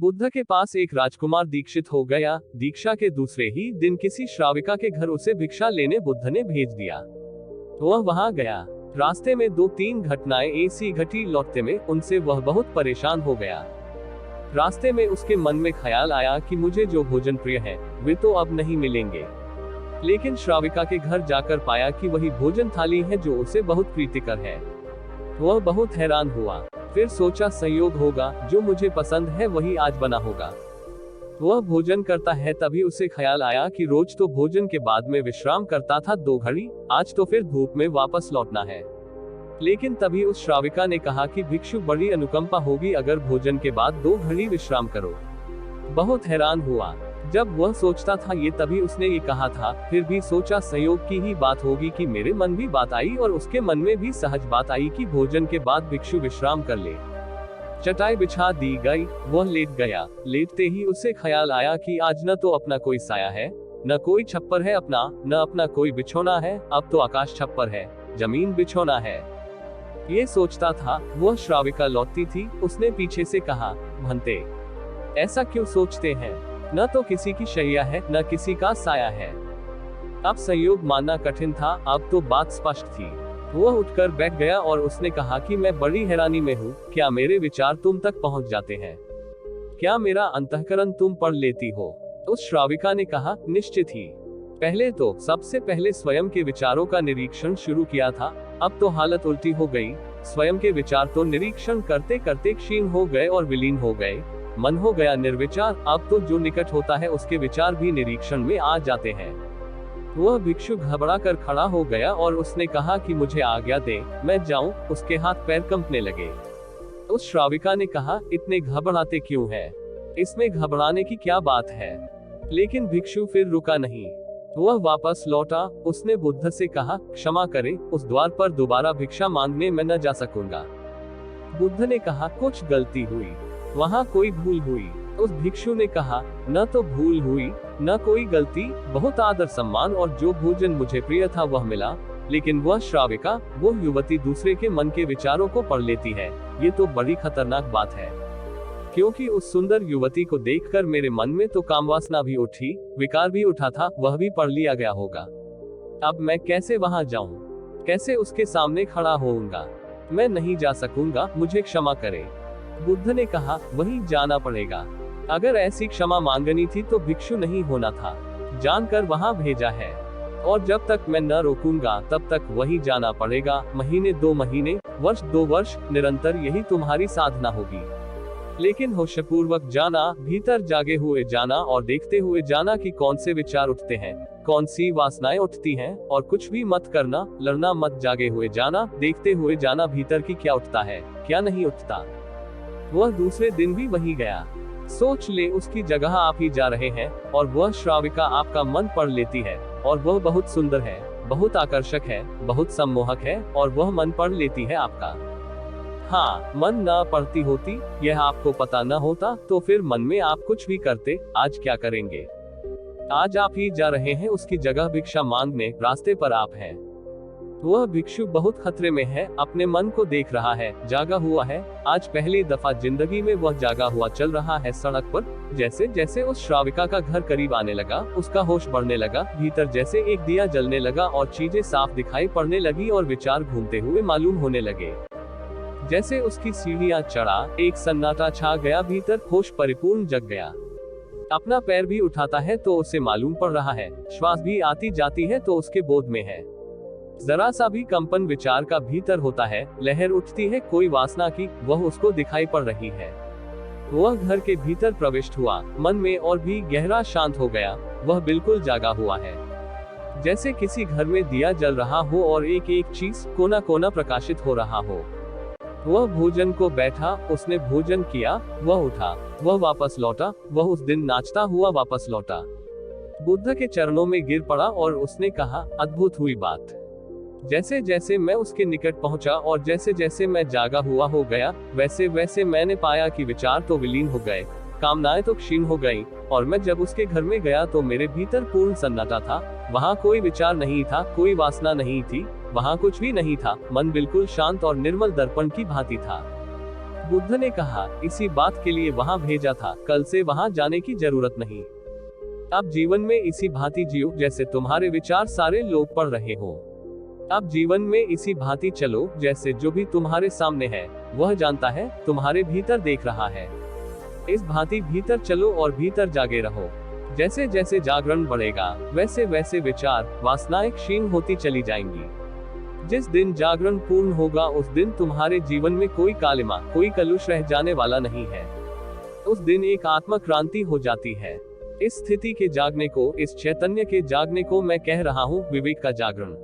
बुद्ध के पास एक राजकुमार दीक्षित हो गया। दीक्षा के दूसरे ही दिन किसी श्राविका के घर उसे भिक्षा लेने बुद्ध ने भेज दिया। वह वहां गया। रास्ते में 2-3 घटनाएं ऐसी घटी, लौटते में उनसे वह बहुत परेशान हो गया। रास्ते में उसके मन में ख्याल आया कि मुझे जो भोजन प्रिय है वे तो अब नहीं मिलेंगे। लेकिन श्राविका के घर जाकर पाया कि वही भोजन थाली है जो उसे बहुत प्रीतिकर है। वह बहुत हैरान हुआ। फिर सोचा, संयोग होगा, जो मुझे पसंद है वही आज बना होगा। वह भोजन करता है, तभी उसे ख्याल आया कि रोज तो भोजन के बाद में विश्राम करता था 2 घड़ी, आज तो फिर धूप में वापस लौटना है। लेकिन तभी उस श्राविका ने कहा कि भिक्षु, बड़ी अनुकंपा होगी अगर भोजन के बाद 2 घड़ी विश्राम करो। बहुत हैरान हुआ। जब वह सोचता था ये, तभी उसने ये कहा था। फिर भी सोचा, संयोग की ही बात होगी कि मेरे मन भी बात आई और उसके मन में भी सहज बात आई कि भोजन के बाद भिक्षु विश्राम कर ले। चटाई बिछा दी गई, वह लेट गया। लेटते ही उसे ख्याल आया कि आज न तो अपना कोई साया है, न कोई छप्पर है अपना, न अपना कोई बिछोना है, अब तो आकाश छप्पर है, जमीन बिछोना है। ये सोचता था, वह श्राविका लौटती थी। उसने पीछे से कहा, भंते, ऐसा क्यों सोचते हैं? न तो किसी की शैया है, न किसी का साया है। अब संयोग मानना कठिन था, अब तो बात स्पष्ट थी। वह उठकर बैठ गया और उसने कहा कि मैं बड़ी हैरानी में हूँ, क्या मेरे विचार तुम तक पहुँच जाते हैं? क्या मेरा अंतःकरण तुम पढ़ लेती हो? उस श्राविका ने कहा, निश्चित ही। पहले तो सबसे पहले स्वयं के विचारों का निरीक्षण शुरू किया था, अब तो हालत उल्टी हो गई। स्वयं के विचार तो निरीक्षण करते करते क्षीण हो गए और विलीन हो गए। मन हो गया निर्विचार। अब तो जो निकट होता है उसके विचार भी निरीक्षण में आ जाते हैं। वह भिक्षु घबरा कर खड़ा हो गया और उसने कहा कि मुझे आज्ञा दे, मैं जाऊं। उसके हाथ पैर कंपने लगे। उस श्राविका ने कहा, इतने घबराते क्यों है? इसमें घबराने की क्या बात है? लेकिन भिक्षु फिर रुका नहीं। वह वापस लौटा। उसने बुद्ध से कहा, क्षमा करें, उस द्वार पर दोबारा भिक्षा मांगने में न जा सकूंगा। बुद्ध ने कहा, कुछ गलती हुई, वहाँ कोई भूल हुई। उस भिक्षु ने कहा, न तो भूल हुई, न कोई गलती, बहुत आदर सम्मान और जो भोजन मुझे प्रिय था वह मिला। लेकिन वह श्राविका, वो युवती दूसरे के मन के विचारों को पढ़ लेती है। ये तो बड़ी खतरनाक बात है, क्योंकि उस सुंदर युवती को देखकर मेरे मन में तो कामवासना भी उठी, विकार भी उठा था, वह भी पढ़ लिया गया होगा। अब मैं कैसे वहां जाऊं? कैसे उसके सामने खड़ा होऊंगा? मैं नहीं जा सकूंगा, मुझे क्षमा करे। बुद्ध ने कहा, वहीं जाना पड़ेगा। अगर ऐसी क्षमा मांगनी थी तो भिक्षु नहीं होना था, जानकर वहां भेजा है। और जब तक मैं न रोकूंगा तब तक वहीं जाना पड़ेगा। महीने 2 महीने, वर्ष 2 वर्ष, निरंतर यही तुम्हारी साधना होगी। लेकिन होशपूर्वक जाना, भीतर जागे हुए जाना और देखते हुए जाना कि कौन से विचार उठते हैं, कौन सी वासनाएं उठती हैं, और कुछ भी मत करना, लड़ना मत। जागे हुए जाना, देखते हुए जाना भीतर की क्या उठता है, क्या नहीं उठता। वह दूसरे दिन भी वहीं गया। सोच ले, उसकी जगह आप ही जा रहे हैं और वह श्राविका आपका मन पढ़ लेती है। और वह बहुत सुंदर है, बहुत आकर्षक है, बहुत सम्मोहक है, और वह मन पढ़ लेती है आपका। हाँ, मन न पढ़ती होती, यह आपको पता न होता, तो फिर मन में आप कुछ भी करते। आज क्या करेंगे? आज आप ही जा रहे हैं उसकी जगह भिक्षा मांगने, रास्ते पर आप हैं। वह भिक्षु बहुत खतरे में है, अपने मन को देख रहा है, जागा हुआ है। आज पहली दफा जिंदगी में वह जागा हुआ चल रहा है सड़क पर। जैसे जैसे उस श्राविका का घर करीब आने लगा, उसका होश बढ़ने लगा। भीतर जैसे एक दिया जलने लगा और चीजें साफ दिखाई पड़ने लगी और विचार घूमते हुए मालूम होने लगे। जैसे उसकी सीढ़ियां चढ़ा, एक सन्नाटा छा गया। भीतर होश परिपूर्ण जग गया। अपना पैर भी उठाता है तो उसे मालूम पड़ रहा है, श्वास भी आती जाती है तो उसके बोध में है। जरा सा भी कंपन विचार का भीतर होता है, लहर उठती है कोई वासना की, वह उसको दिखाई पड़ रही है। वह घर के भीतर प्रविष्ट हुआ, मन में और भी गहरा शांत हो गया। वह बिल्कुल जागा हुआ है, जैसे किसी घर में दिया जल रहा हो और एक एक चीज कोना कोना प्रकाशित हो रहा हो। वह भोजन को बैठा, उसने भोजन किया, वह उठा, वह वापस लौटा, वह उस दिन नाचता हुआ वापस लौटा। बुद्ध के चरणों में गिर पड़ा और उसने कहा, अद्भुत हुई बात। जैसे जैसे मैं उसके निकट पहुंचा और जैसे जैसे मैं जागा हुआ हो गया, वैसे वैसे मैंने पाया कि विचार तो विलीन हो गए, कामनाएं तो क्षीण हो गईं, और मैं जब उसके घर में गया तो मेरे भीतर पूर्ण सन्नाटा था। वहाँ कोई विचार नहीं था, कोई वासना नहीं थी, वहाँ कुछ भी नहीं था। मन बिल्कुल शांत और निर्मल दर्पण की भांति था। बुद्ध ने कहा, इसी बात के लिए वहां भेजा था, कल से वहां जाने की जरूरत नहीं। अब जीवन में इसी भांति जियो जैसे तुम्हारे विचार सारे लोग पढ़ रहे हो। अब जीवन में इसी भांति चलो जैसे जो भी तुम्हारे सामने है वह जानता है, तुम्हारे भीतर देख रहा है। इस भांति भीतर चलो और भीतर जागे रहो। जैसे जैसे जागरण बढ़ेगा वैसे वैसे विचार वासनाएं क्षीण होती चली जाएंगी। जिस दिन जागरण पूर्ण होगा उस दिन तुम्हारे जीवन में कोई कालिमा, कोई कलुष रह जाने वाला नहीं है। उस दिन एक आत्म क्रांति हो जाती है। इस स्थिति के जागने को, इस चैतन्य के जागने को मैं कह रहा हूँ विवेक का जागरण।